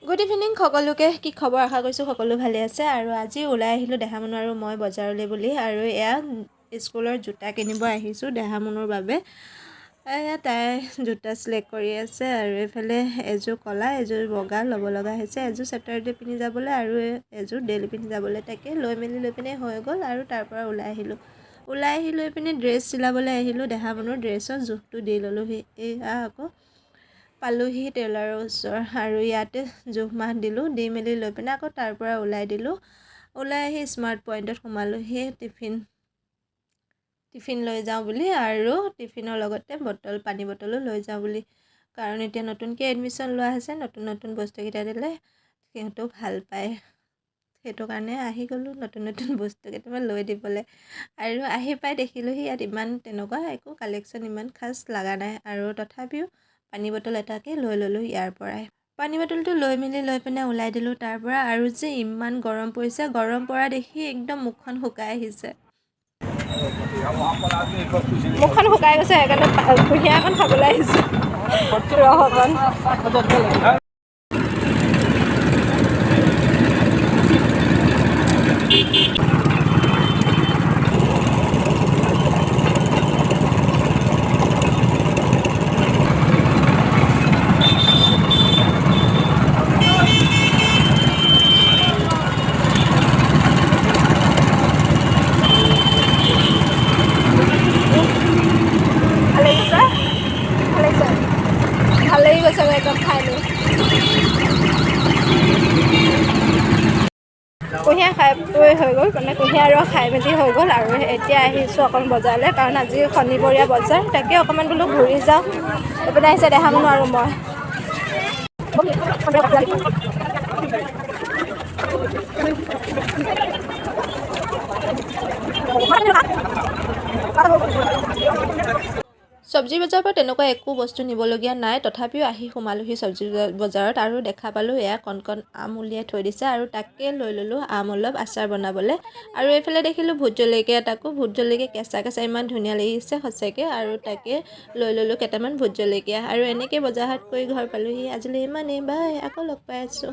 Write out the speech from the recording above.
Good evening সকলোকে। কি খবৰ? আশা কৰিছোঁ সকলো ভালে আছে। আৰু আজি ওলাই আহিলোঁ দেহামনু আৰু মই বজাৰলৈ বুলি। আৰু এয়া স্কুলৰ জোতা কিনিব আহিছোঁ দেহামনুৰ বাবে। এয়া তাই জোতা চিলেক্ট কৰি আছে। আৰু এইফালে এযোৰ ক'লা এযোৰ বগা ল'ব লগা হৈছে, এযোৰ ছেটাৰডে পিন্ধি যাবলৈ আৰু এযোৰ ডেইলি পিন্ধি যাবলৈ। তাকে লৈ পিনে হৈ গ'ল আৰু তাৰ পৰা ওলাই আহি লৈ পিনে ড্ৰেছ চিলাবলৈ আহিলোঁ। দেহামনুৰ ড্ৰেছৰ জোখটো দি ল'লোঁহি। এয়া আকৌ পালোহি টেইলাৰৰ ওচৰ আৰু ইয়াতে জোখ মাখ দিলোঁ। দি মেলি লৈ পিনে আকৌ তাৰ পৰা ওলাই আহি স্মাৰ্ট পইণ্টত সোমালোহি টিফিন লৈ যাওঁ বুলি। আৰু টিফিনৰ লগতে পানী বটলো লৈ যাওঁ বুলি। কাৰণ এতিয়া নতুনকৈ এডমিশ্যন লোৱা হৈছে, নতুন বস্তুকেইটা দিলে সিহঁতেও ভাল পায়। সেইটো কাৰণে আহি গ'লোঁ নতুন বস্তু কেইটামান লৈ দিবলৈ। আৰু আহি পাই দেখিলোঁহি ইয়াত ইমান তেনেকুৱা একো কালেকশ্যন ইমান খাচ লগা নাই। আৰু তথাপিও পানী বটল এটাকে লৈ ল'লোঁ ইয়াৰ পৰাই। পানী বটলটো লৈ পিনে ওলাই দিলোঁ তাৰ পৰা। আৰু যে ইমান গৰম পৰিছে, গৰম পৰা দেখি একদম মুখখন শুকাই আহিছে। মুখখন শুকাই গৈছে, সেইকাৰণে কুঁহিয়াৰ অকণ খাবলৈ আহিছোঁ, ৰস অকণ। ভাল লাগি গৈছে একদম খাই লৈ। কুঁহিয়াৰ খাই হৈ গ'ল, মানে কুঁহিয়াৰ ৰস খাই মেলি হৈ গ'ল। আৰু এতিয়া আহিছোঁ অকণ বজাৰলৈ, কাৰণ আজি শনিবৰীয়া বজাৰ। তাকে অকণমান বোলো ঘূৰি যাওঁ। এইপিনে আহিছে দেহামনু আৰু মই। চব্জি বজাৰৰ পৰা তেনেকুৱা একো বস্তু নিবলগীয়া নাই, তথাপিও আহি সোমালোহি চব্জি বজাৰত। আৰু দেখা পালোঁ এয়া কণ আম উলিয়াই থৈ দিছে, আৰু তাকে লৈ ল'লোঁ আম অলপ আচাৰ বনাবলৈ। আৰু এইফালে দেখিলোঁ ভোট জলকীয়া ভোট জলকীয়া কেঁচা ইমান ধুনীয়া লাগিছে সঁচাকৈ। আৰু তাকে লৈ ল'লোঁ কেইটামান ভোট জলকীয়া। আৰু এনেকৈ বজাৰ হাট কৰি ঘৰ পালোঁহি। আজিলৈ ইমানেই, বাই। আকৌ লগ পাই আছোঁ।